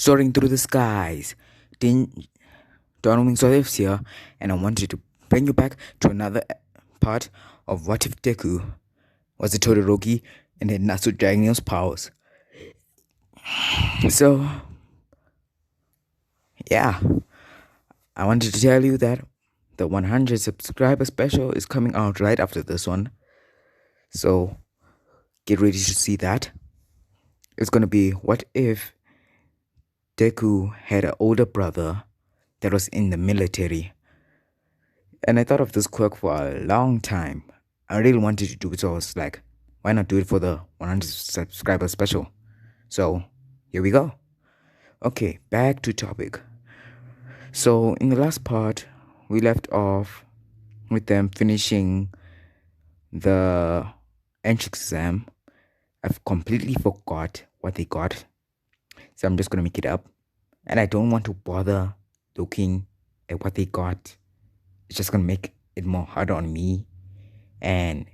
Soaring through the skies. Donald Wings here, and I wanted to bring you back to another part of What If Deku was a Todoroki and had nastu dragneel's powers. So, yeah, I wanted to tell you that the 100 subscriber special is coming out right after this one. So, get ready to see that. It's gonna be what if Deku had an older brother that was in the military. And I thought of this quirk for a long time. I really wanted to do it, so I was like, why not do it for the 100 subscriber special? So, here we go. Okay, back to topic. So, in the last part, we left off with them finishing the entrance exam. I've completely forgot what they got, so I'm just gonna make it up. And I don't want to bother looking at what they got. It's just gonna make it more harder on me. And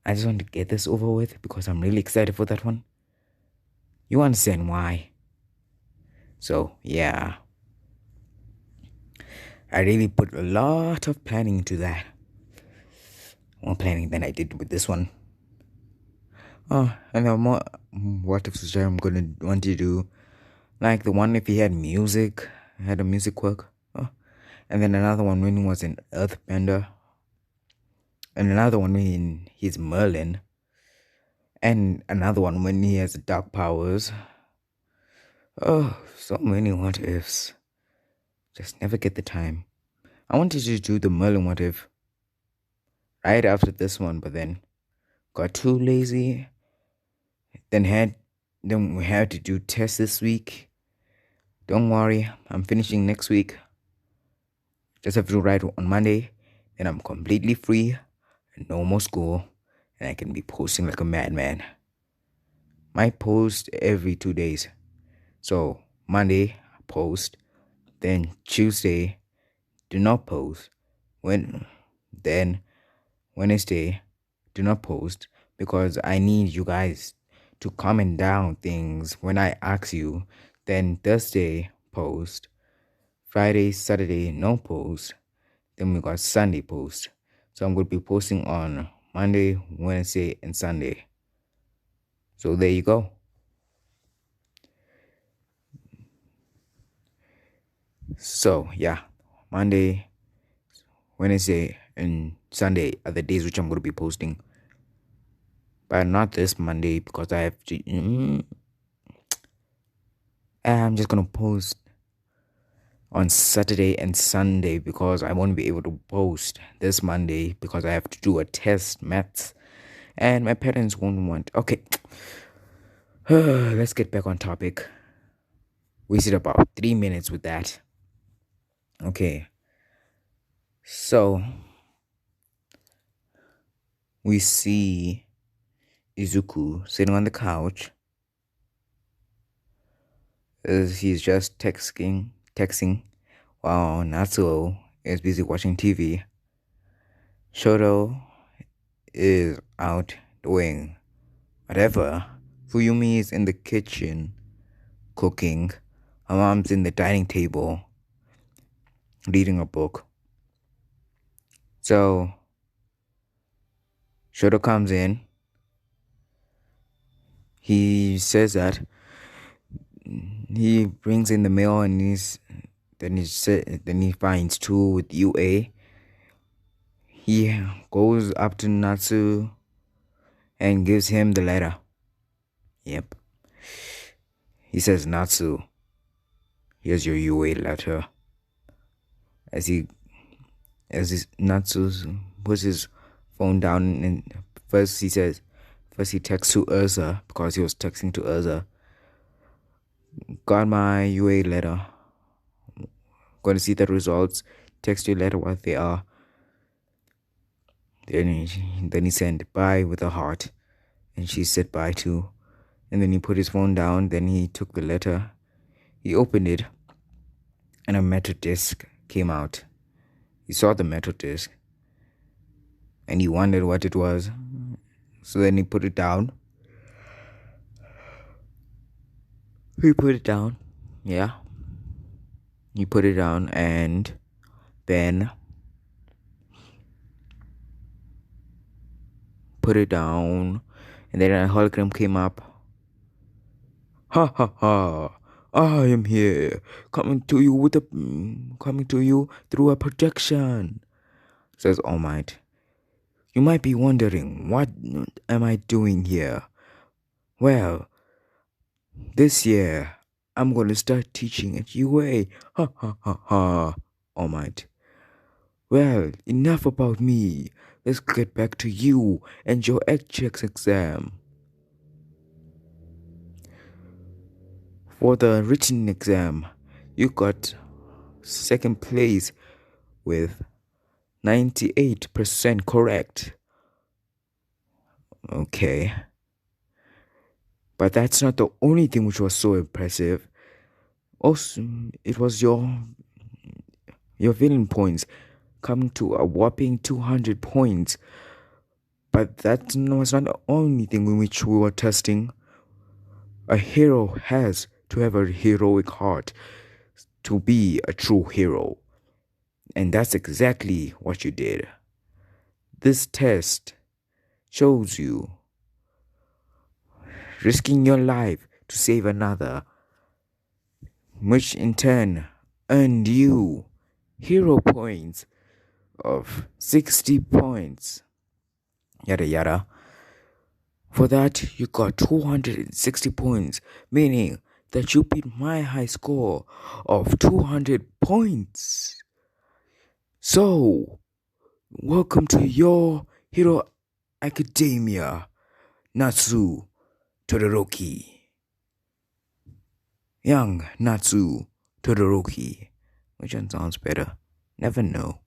I just want to get this over with because I'm really excited for that one. You understand why. So, yeah. I really put a lot of planning into that. More planning than I did with this one. Oh, and there are more what ifs I'm gonna want to do. Like the one if he had music, had a music quirk. Oh. And then another one when he was an earthbender. And another one when he's Merlin. And another one when he has dark powers. Oh, so many what ifs. Just never get the time. I wanted to do the Merlin what if right after this one, but then got too lazy. Then we had to do tests this week. Don't worry, I'm finishing next week. Just have to write on Monday. Then I'm completely free. No more school. And I can be posting like a madman. Might post every 2 days. So Monday, post. Then Tuesday, do not post. Then Wednesday, do not post. Because I need you guys to comment down things when I ask you. Then Thursday, post. Friday, Saturday, no post. Then we got Sunday post. So I'm going to be posting on Monday, Wednesday, and Sunday. So there you go. So yeah, Monday, Wednesday, and Sunday are the days which I'm going to be posting. But not this Monday because I have to... I'm just going to post on Saturday and Sunday because I won't be able to post this Monday because I have to do a test, maths, and my parents won't want. Okay, let's get back on topic. Wasted about 3 minutes with that. Okay, so we see Izuku sitting on the couch as he's just texting while Natsuo is busy watching TV. Shoto is out doing whatever. Fuyumi is in the kitchen cooking. Her mom's in the dining table reading a book. So Shoto comes in. He says that he brings in the mail and then he finds two with UA. He goes up to Natsu and gives him the letter. Yep. He says, Natsu, here's your UA letter. As Natsu puts his phone down and first he texts to Urza because he was texting to Urza. Got my UA letter. Going to see the results. Text your letter what they are. Then he sent bye with a heart. And she said bye too. And then he put his phone down. Then he took the letter. He opened it. And a metal disc came out. He saw the metal disc. And he wondered what it was. So then he put it down. Yeah, you put it down, and then put it down, and then a hologram came up. Ha ha ha! I am here, coming to you through a projection, says All Might. You might be wondering, what am I doing here? Well, this year I'm going to start teaching at UA. Ha ha ha ha! All Might. Well, enough about me. Let's get back to you and your HX exam. For the written exam, you got second place with 98% correct. Okay. But that's not the only thing which was so impressive. Also, it was your villain points coming to a whopping 200 points. But that was not the only thing in which we were testing. A hero has to have a heroic heart to be a true hero. And that's exactly what you did. This test shows you risking your life to save another, which in turn earned you hero points of 60 points. Yada yada. For that, you got 260 points, meaning that you beat my high score of 200 points. So, welcome to your Hero Academia, Natsu Todoroki. Young Natsu Todoroki. Which one sounds better? Never know.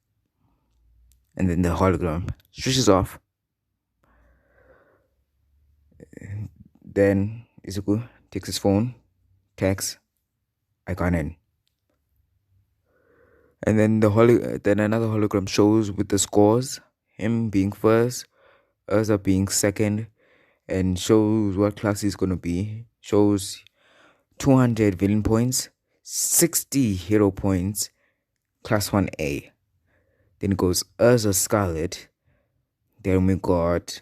And then the hologram switches off. Then Izuku takes his phone, texts, I got in. And then then another hologram shows with the scores, him being first, Urza being second, and shows what class he's gonna be. Shows 200 villain points, 60 hero points, class 1A. Then it goes Urza Scarlet. Then we got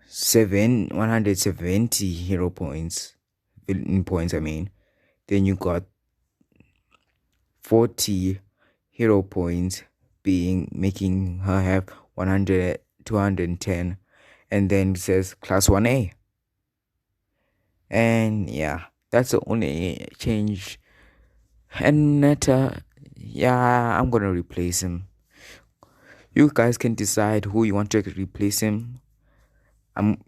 170 hero points, villain points, I mean. Then you got 40 hero points, making her have 100, 210, and then it says class 1A. And yeah, that's the only change. And Netta, yeah, I'm gonna replace him. You guys can decide who you want to replace him. I'm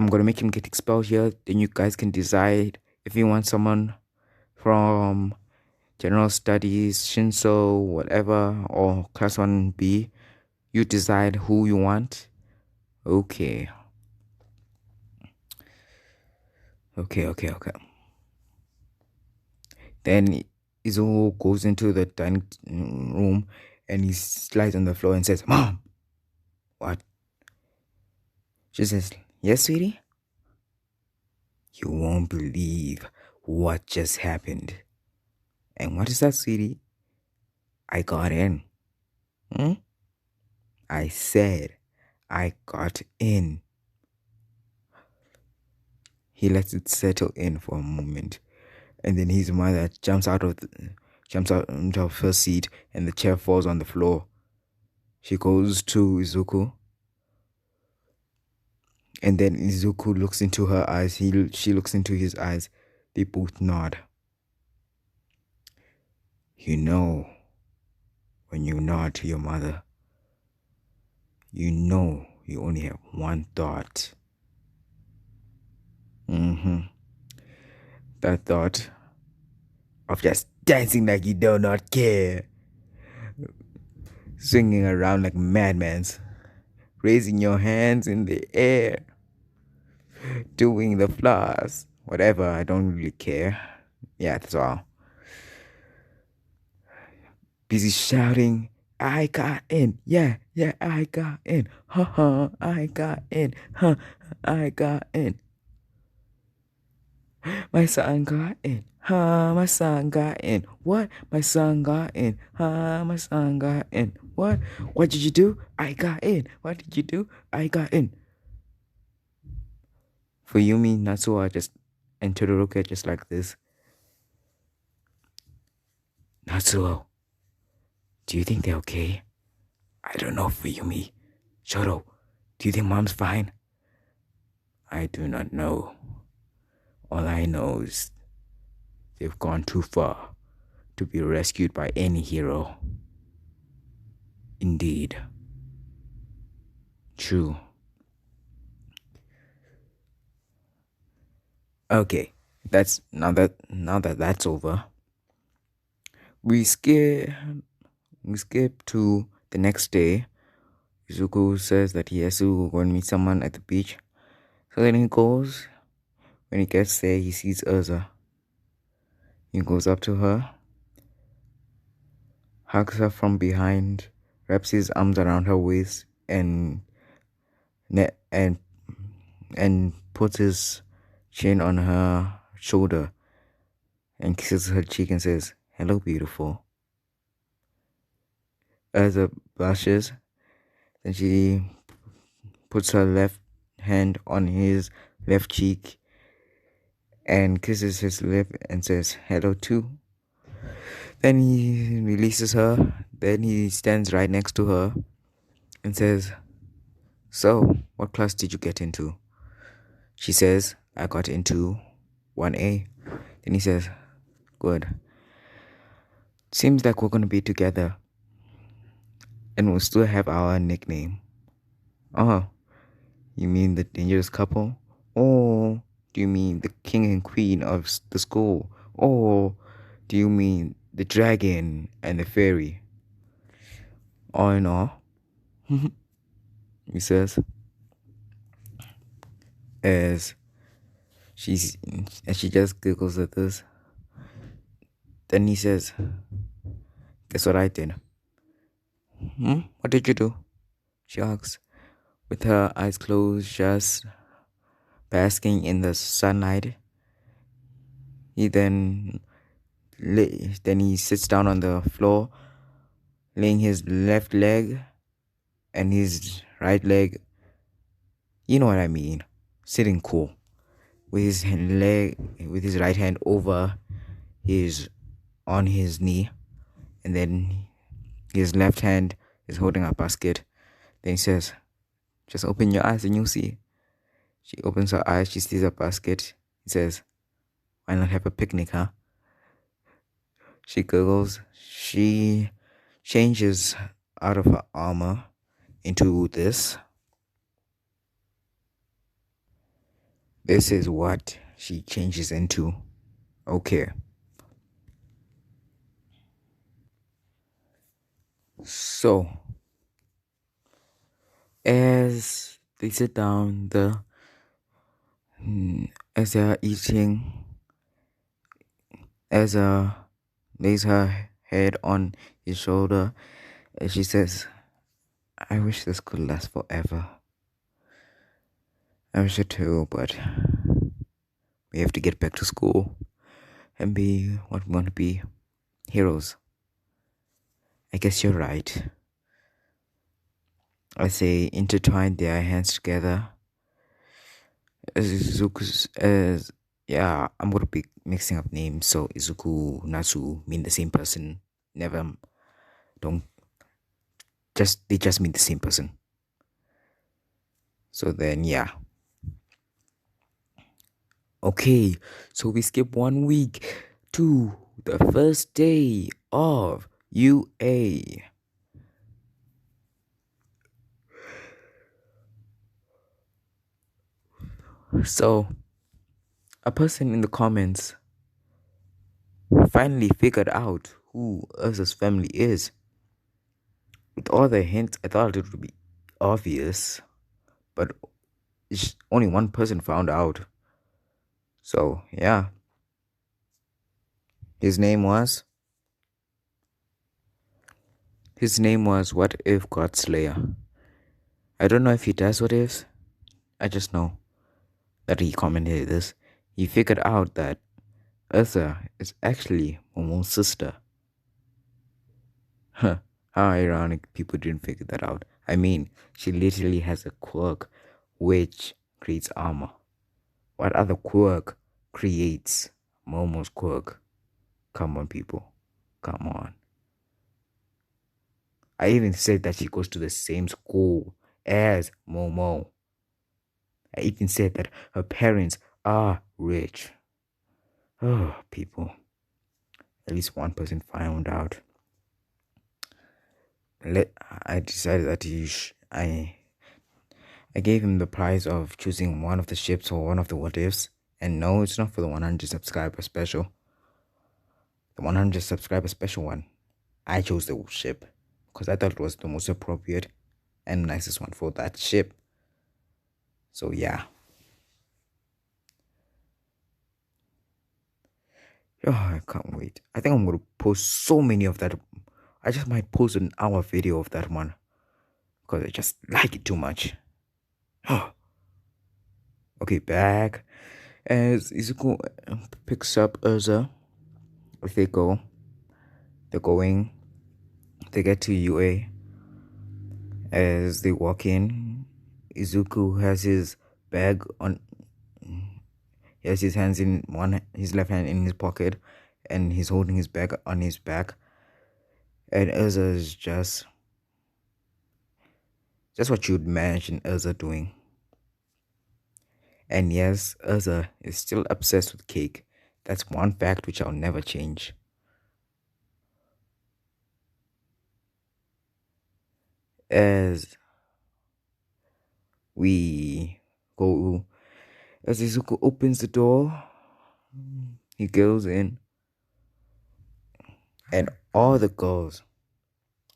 gonna make him get expelled here. Then you guys can decide if you want someone from general studies, Shinso, whatever, or class 1B. You decide who you want. Okay. Then Izuo goes into the dining room and he slides on the floor and says, Mom! What? She says, Yes, sweetie? You won't believe what just happened. And what is that, sweetie? I got in. I said I got in. He lets it settle in for a moment. And then his mother jumps out of her seat and the chair falls on the floor. She goes to Izuku. And then Izuku looks into her eyes. She looks into his eyes. They both nod. You know, when you nod to your mother, you know you only have one thought. That thought of just dancing like you do not care. Swinging around like madmen. Raising your hands in the air. Doing the floss. Whatever, I don't really care. Yeah, that's all. Busy shouting, I got in. Yeah, I got in. Ha, I got in. I got in. My son got in. My son got in. What? My son got in. My son got in. What? What did you do? I got in. What did you do? I got in. For Yumi, Natsuo are just and Todoroki are just like this. Natsuo, do you think they're okay? I don't know, for Yumi. Shoro, do you think mom's fine? I do not know. All I know is they've gone too far to be rescued by any hero. Indeed. True. Okay, now that that's over, we skip to the next day. Izuku says that he has to go and meet someone at the beach. So then he goes. When he gets there, he sees Urza. He goes up to her, hugs her from behind, wraps his arms around her waist, and and puts his chin on her shoulder and kisses her cheek and says, "Hello, beautiful." Urza blushes. Then she puts her left hand on his left cheek and kisses his lip and says, "Hello, too." Then he releases her. Then he stands right next to her and says, "So, what class did you get into?" She says, "I got into 1A. Then he says, "Good. Seems like we're going to be together. And we'll still have our nickname." "Oh, you mean the dangerous couple? Or do you mean the king and queen of the school? Or do you mean the dragon and the fairy?" "All in all," he says, as she's as she just giggles at this. Then he says, "Guess what I did?" "What did you do?" she asks, with her eyes closed, just basking in the sunlight. He then he sits down on the floor, laying his left leg and his right leg, you know what I mean, sitting cool, with his right hand over his on his knee, and then his left hand is holding a basket. Then he says, "Just open your eyes and you'll see." She opens her eyes, she sees a basket. He says, "Why not have a picnic, huh?" She giggles. She changes out of her armor into this. This is what she changes into. Okay. So, as they sit down, as they're eating, Ezra lays her head on his shoulder and she says, "I wish this could last forever. I wish it too, but we have to get back to school and be what we want to be, heroes." "I guess you're right." As they intertwine their hands together, I'm gonna be mixing up names, so Izuku, Natsu mean the same person. Never, don't, they just mean the same person. So then, yeah. Okay, so we skip 1 week to the first day of UA. So, a person in the comments finally figured out who Ursa's family is. With all the hints, I thought it would be obvious, but only one person found out. So, yeah. His name was What If God Slayer. I don't know if he does what ifs. I just know that he commented this. He figured out that Ursa is actually Momo's sister. Huh. How ironic people didn't figure that out. I mean, she literally has a quirk which creates armor. What other quirk creates Momo's quirk? Come on, people. Come on. I even said that she goes to the same school as Momo. I even said that her parents are rich. Oh, people. At least one person found out. I decided that I gave him the prize of choosing one of the ships or one of the what ifs. And no, it's not for the 100 subscriber special. The 100 subscriber special one. I chose the ship because I thought it was the most appropriate and nicest one for that ship. So yeah. Oh, I can't wait. I think I'm gonna post so many of that. I just might post an hour video of that one because I just like it too much. Oh. Okay, back as Izuku picks up Urza. If they're going. They get to UA. As they walk in, Izuku has his bag on. He has his hands in his left hand in his pocket, and he's holding his bag on his back. And Urza is just what you'd imagine Urza doing. And yes, Urza is still obsessed with cake. That's one fact which I'll never change. As we go, as Izuku opens the door, he goes in, and all the girls,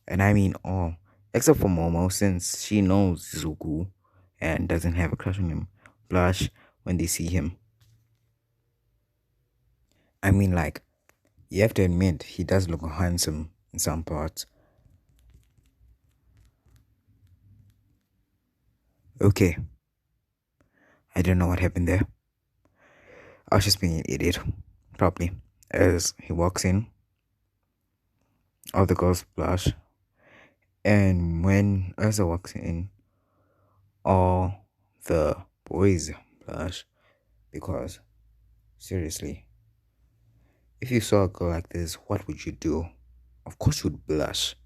and I mean all, except for Momo, since she knows Izuku and doesn't have a crush on him, blush when they see him. I mean, like, you have to admit, he does look handsome in some parts. Okay. I don't know what happened there. I was just being an idiot, probably. As he walks in, all the girls blush. And when Ursa walks in, all the boys blush. Because, seriously, if you saw a girl like this, what would you do? Of course you'd blush.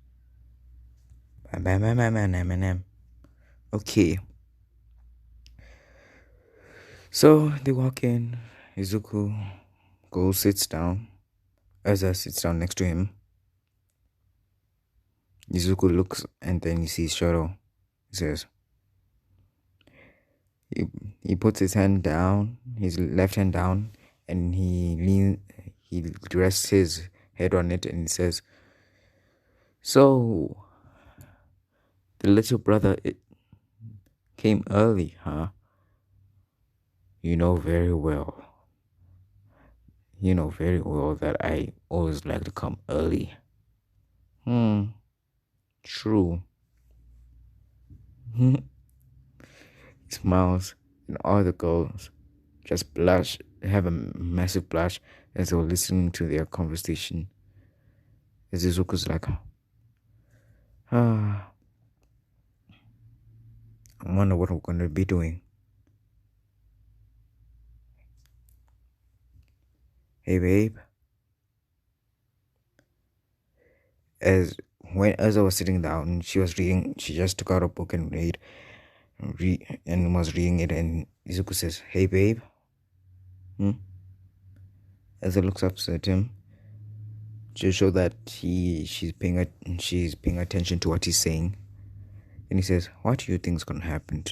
Okay. So they walk in. Izuku goes, sits down. Ursa sits down next to him. Izuku looks and then he sees Shoro. He says, he puts his hand down, his left hand down, and he rests his head on it and he says, "So, the little brother came early, huh? You know very well. You know very well that I always like to come early." True. He smiles, and all the girls just blush, have a massive blush as they were listening to their conversation. As Izuku's like, I wonder what we're going to be doing. Hey, babe. As I was sitting down, she was reading. She just took out a book and and was reading it. And Izuku says, "Hey, babe." As looks up at him to show that she's paying attention to what he's saying. And he says, "What do you think is gonna happen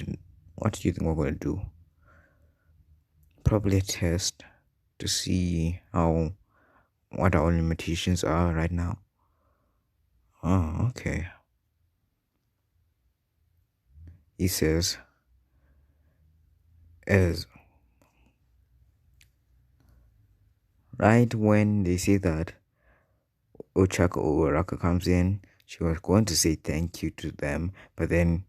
what do you think we're gonna do?" Probably a test to see what our limitations are right now. Oh, okay. He says, as right when they say that, Ochako Uraka comes in. She was going to say thank you to them, but then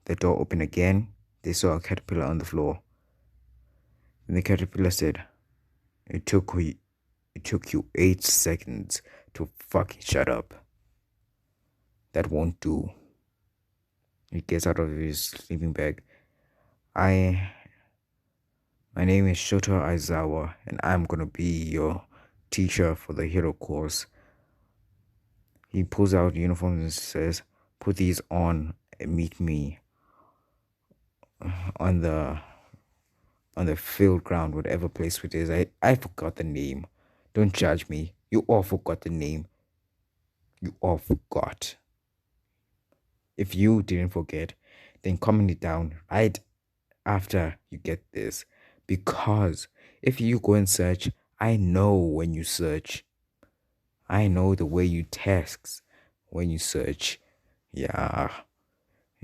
the door opened again. They saw a caterpillar on the floor. And the caterpillar said, "It took It took you 8 seconds to fucking shut up. That won't do. He gets out of his sleeping bag. My name is Shota Aizawa, and I'm gonna be your teacher for the hero course. He pulls out uniforms and says, "Put these on and meet me on the field ground, whatever place it is." I forgot the name. Don't judge me. You all forgot the name. You all forgot. If you didn't forget, then comment it down right after you get this. Because if you go and search, I know when you search. I know the way you text when you search. Yeah.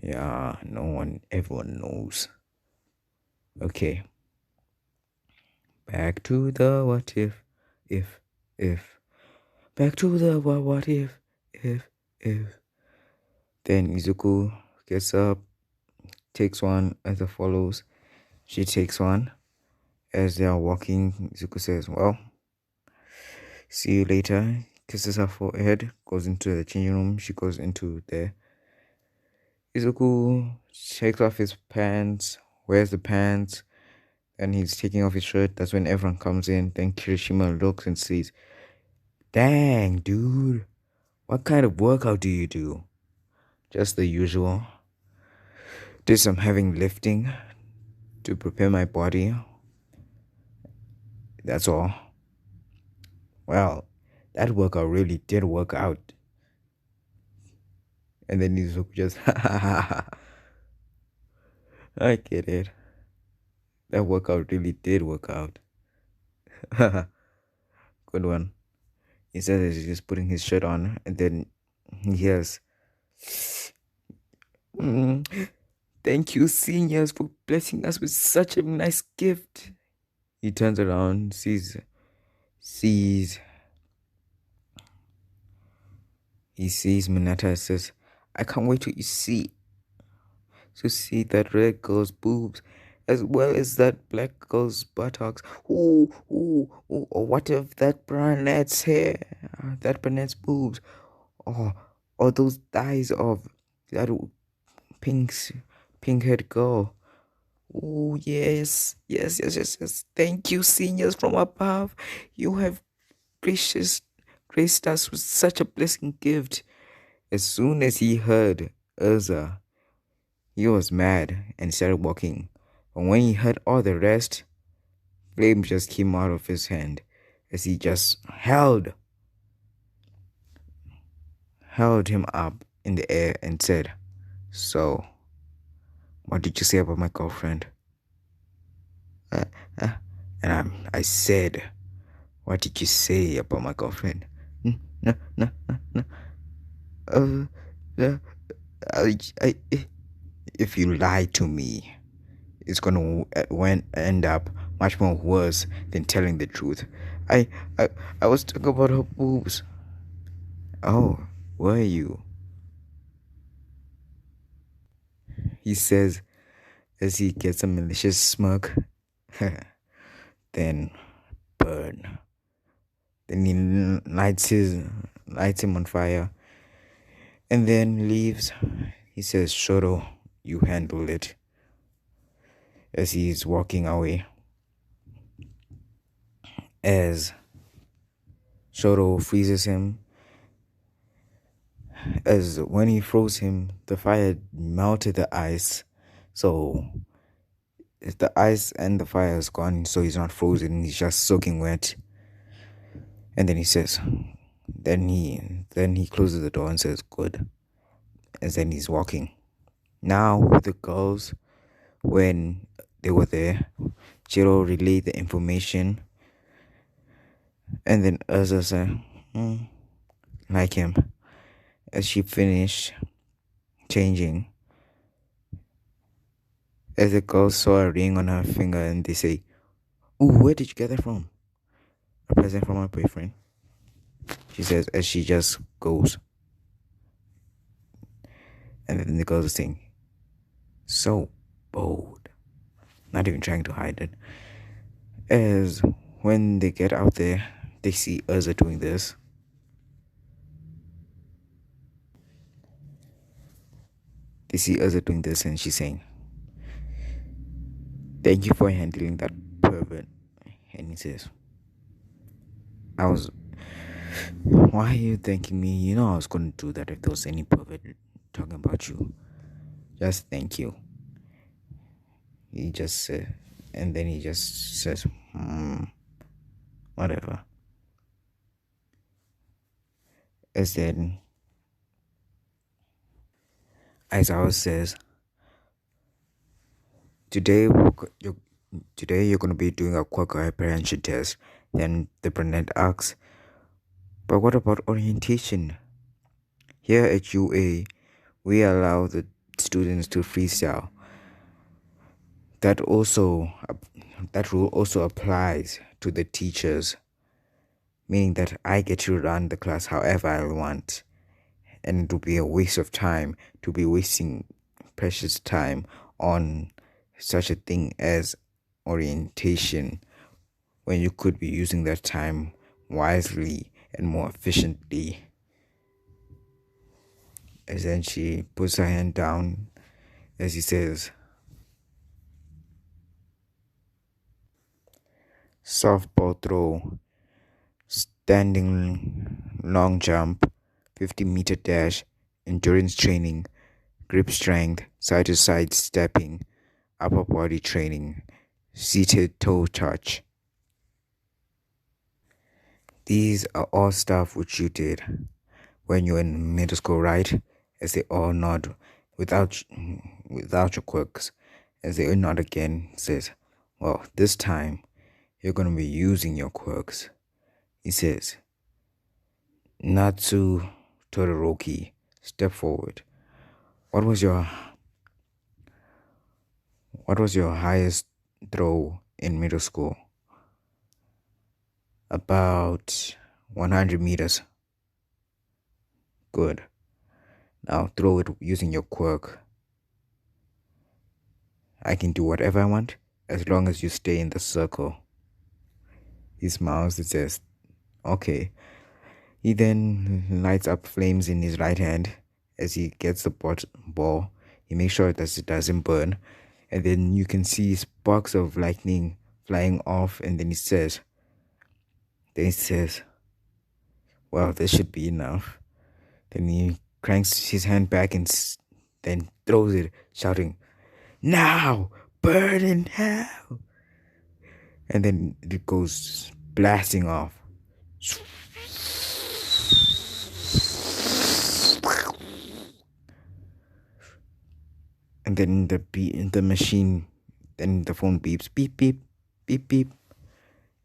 Yeah, everyone knows. Okay. Back to the what if. Back to the what if. Then Izuku gets up, takes one as follows. She takes one. As they are walking, Izuku says, "Well, see you later." Kisses her forehead, goes into the changing room. She goes into there. Izuku takes off his pants, wears the pants, and he's taking off his shirt. That's when everyone comes in. Then Kirishima looks and sees, "Dang, dude, what kind of workout do you do?" "Just the usual. Did some heavy lifting to prepare my body. That's all." "Well, that workout really did work out." And then Izuku just, "I get it. That workout really did work out." Good one. He says he's just putting his shirt on, and then he hears, "Thank you, seniors, for blessing us with such a nice gift." He turns around, sees, he sees Mineta, says, "I can't wait to see that red girl's boobs, as well as that black girl's buttocks. Ooh, ooh, ooh. Or what if that brunette's hair, that brunette's boobs, or those thighs of that pink-haired girl. Oh, yes, yes, yes, yes, yes. Thank you, seniors from above. You have graced us with such a blessing gift." As soon as he heard Urza, he was mad and started walking. But when he heard all the rest, flame just came out of his hand as he just held him up in the air and said, "So, what did you say about my girlfriend?" And I said, "What did you say about my girlfriend?" No, no, no, no. Uh, I, if you lie to me, it's gonna end up much more worse than telling the truth. I, I, I was talking about her boobs. "Oh, were you?" he says as he gets a malicious smirk. Then burn. Then he lights him on fire, and then leaves. He says, "Shoro, you handle it." As he's walking away, as Shoro freezes him, as when he froze him, the fire melted the ice. So the ice and the fire is gone, so he's not frozen, he's just soaking wet. And then he says, then he closes the door and says, "Good." And then he's walking. Now the girls, when they were there, Jiro relayed the information, and then Urza said, like him. As she finished changing, as the girls saw a ring on her finger, and they say, "Ooh, where did you get that from?" "A present from my boyfriend," she says as she just goes. And then the girls are saying, "So bold," not even trying to hide it. As when they get out there, they see us are doing this. They see us are doing this, and she's saying, "Thank you for handling that pervert." And he says, "I was. Why are you thanking me? You know I was going to do that if there was any pervert talking about you. Just thank you." He just said, and then he just says, whatever. As then, Aizawa says, today you're going to be doing a quirk apprehension test. Then the brunette asks, but what about orientation? Here at UA, we allow the students to freestyle. That rule also applies to the teachers, meaning that I get to run the class however I want, and it would be a waste of time to be wasting precious time on such a thing as orientation when you could be using that time wisely and more efficiently. And then she puts her hand down as he says, softball throw, standing long jump, 50-meter dash, endurance training, grip strength, side to side stepping, upper body training, seated toe touch. These are all stuff which you did when you were in middle school, right? As they all nod without your quirks. As they nod again, says, well, this time you're going to be using your quirks. He says, nastu, todoroki, step forward. What was your highest throw in middle school? About 100 meters. Good. Now throw it using your quirk. I can do whatever I want as long as you stay in the circle. He smiles and says, okay. He then lights up flames in his right hand as he gets the ball. He makes sure that it doesn't burn. And then you can see sparks of lightning flying off. And then he says, well, this should be enough. Then he cranks his hand back and then throws it, shouting, now, burn in hell. And then it goes blasting off. And then the machine, then the phone beeps, beep, beep, beep, beep.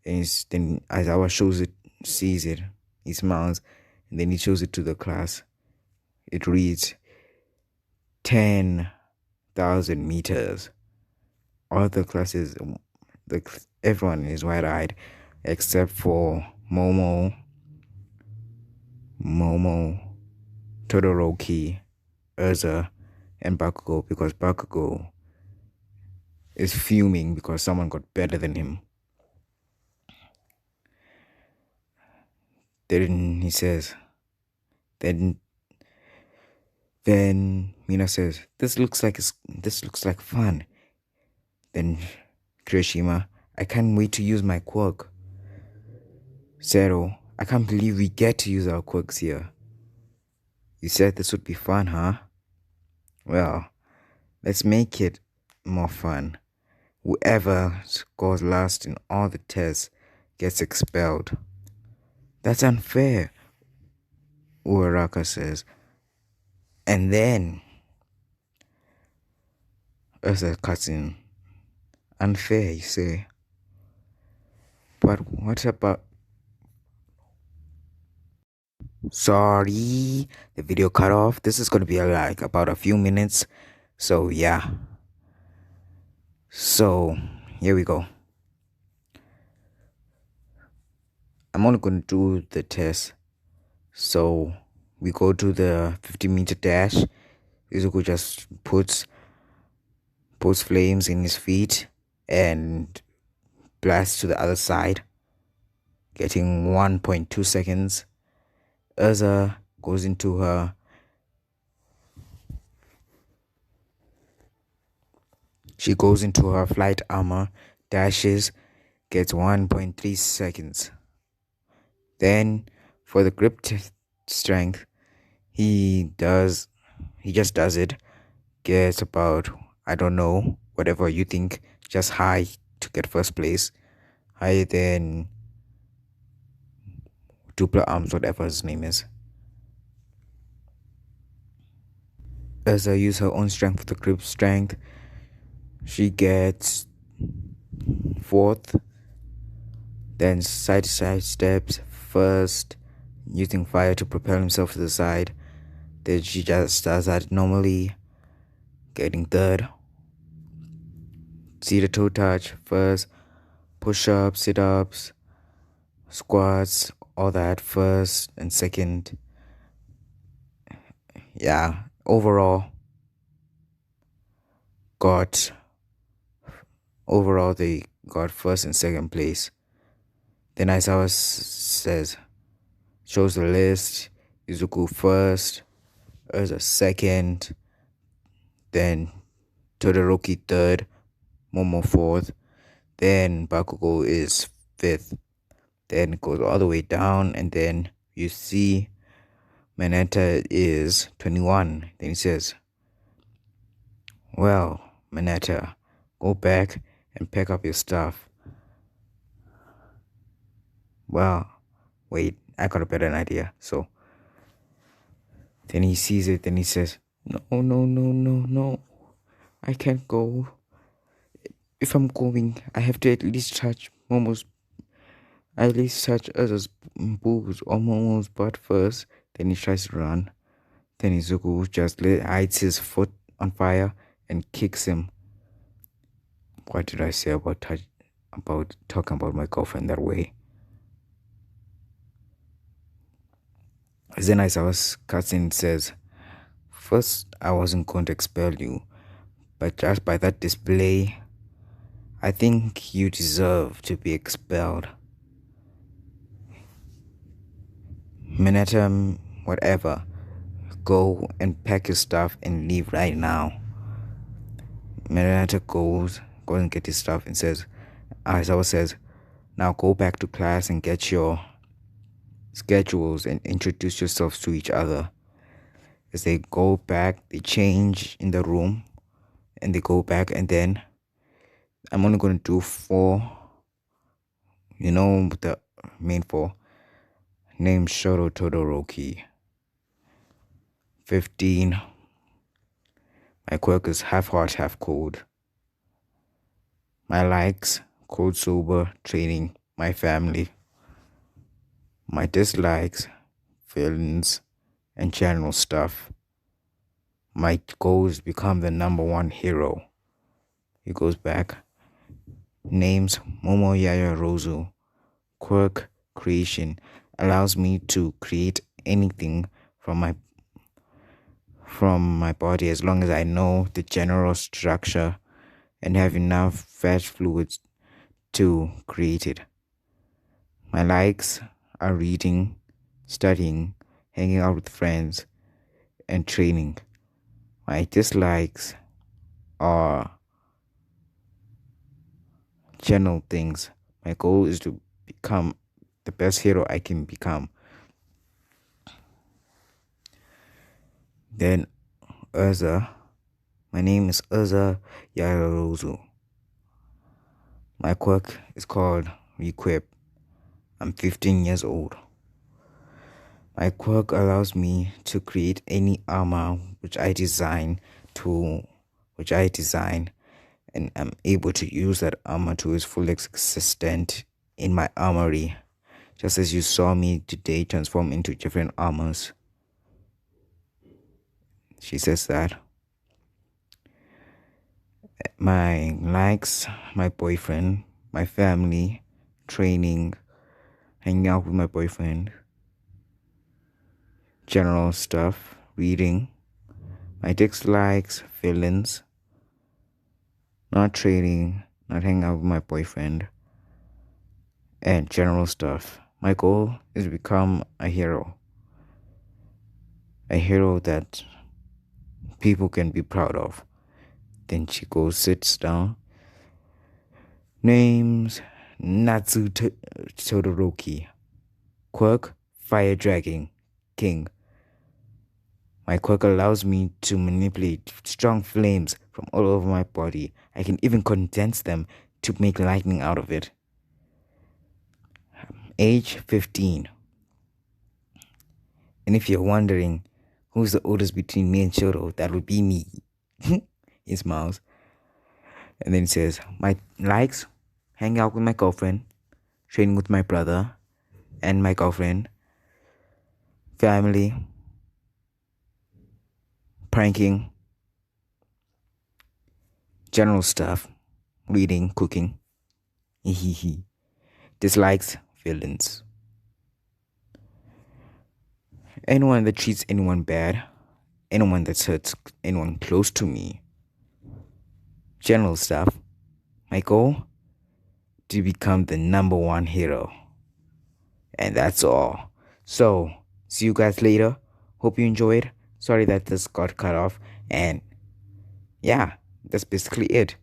And then Aizawa sees it, he smiles, and then he shows it to the class. It reads 10,000 meters. All the classes, everyone is wide-eyed except for Momo, Todoroki, Urza, and Bakugo, because Bakugo is fuming because someone got better than him. Then he says, then Mina says, this looks like fun. Then Kirishima, I can't wait to use my quirk. Zero, I can't believe we get to use our quirks here. You said this would be fun, huh? Well, let's make it more fun. Whoever scores last in all the tests gets expelled. That's unfair, Uraraka says. And then Ursa cuts in. Unfair, you say? But what about... Sorry, the video cut off. This is going to be like about a few minutes. So yeah. So here we go. I'm only going to do the test. So we go to the 50-meter dash. Izuku just puts flames in his feet and blasts to the other side. getting 1.2 seconds. Urza goes into her flight armor, dashes, gets 1.3 seconds. Then for the strength, he just does it, gets about, I don't know, whatever you think, just high to get first place, higher than Dupla Arms, whatever his name is. Urza uses her own strength for the grip strength. She gets fourth, then side steps first, using fire to propel himself to the side. Then she just does that normally, getting third. See the toe touch first, push-ups, sit-ups, squats, all that first and second. Yeah, overall they got first and second place. Then Aizawa shows the list. Izuku first, Urza second, then Todoroki third, Momo fourth, then Bakugo is fifth. Then it goes all the way down, and then you see Mineta is 21. Then he says, well, Mineta, go back and pick up your stuff. Well, wait, I got a better idea. So then he sees it, then he says, no, I can't go. If I'm going, I have to at least touch Urza's boobs or Momo's butt first. Then he tries to run. Then Izuku just hides his foot on fire and kicks him. What did I say about talking about my girlfriend that way? Then Aizawa's cousin says, first I wasn't going to expel you, but just by that display, I think you deserve to be expelled. Mineta, whatever, go and pack your stuff and leave right now. Mineta goes and get his stuff and says, Aizawa says, now go back to class and get your schedules and introduce yourselves to each other. As they go back, they change in the room and they go back, and then I'm only going to do 4, the main 4. Name Shoro Todoroki. 15. My quirk is half hot, half cold. My likes, cold sober, training, my family. My dislikes, feelings, and general stuff. My goals, become the number 1 hero. He goes back. Names Momo Yaya Rozu. Quirk, creation, allows me to create anything from my body as long as I know the general structure and have enough fat fluids to create it. My likes are reading, studying, hanging out with friends, and training. My dislikes are general things. My goal is to become the best hero I can become. Then Urza. My name is Urza Yarozu. My quirk is called Requip. I'm 15 years old. My quirk allows me to create any armor which I design, and I'm able to use that armor to its full extent in my armory, just as you saw me today transform into different armors. She says that. My likes, my boyfriend, my family, training, hanging out with my boyfriend, general stuff, reading. My dislikes, feelings, not training, not hanging out with my boyfriend, and general stuff. My goal is to become a hero. A hero that people can be proud of. Then she goes, sits down, names Natsu Todoroki. Quirk, Fire Dragon King. My quirk allows me to manipulate strong flames from all over my body. I can even condense them to make lightning out of it. Age 15. And if you're wondering who's the oldest between me and Shoro, that would be me. He smiles. And then he says, my likes, hang out with my girlfriend, training with my brother and my girlfriend, family, pranking, general stuff, reading, cooking. Dislikes, villains. Anyone that treats anyone bad, anyone that hurts anyone close to me. General stuff. My goal? To become the number one hero. And that's all. So, see you guys later. Hope you enjoyed. Sorry that this got cut off. And yeah, that's basically it.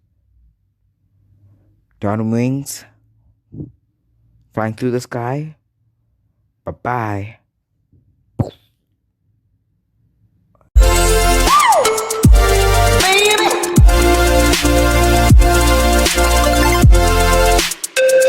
Down wings, flying through the sky. Bye bye.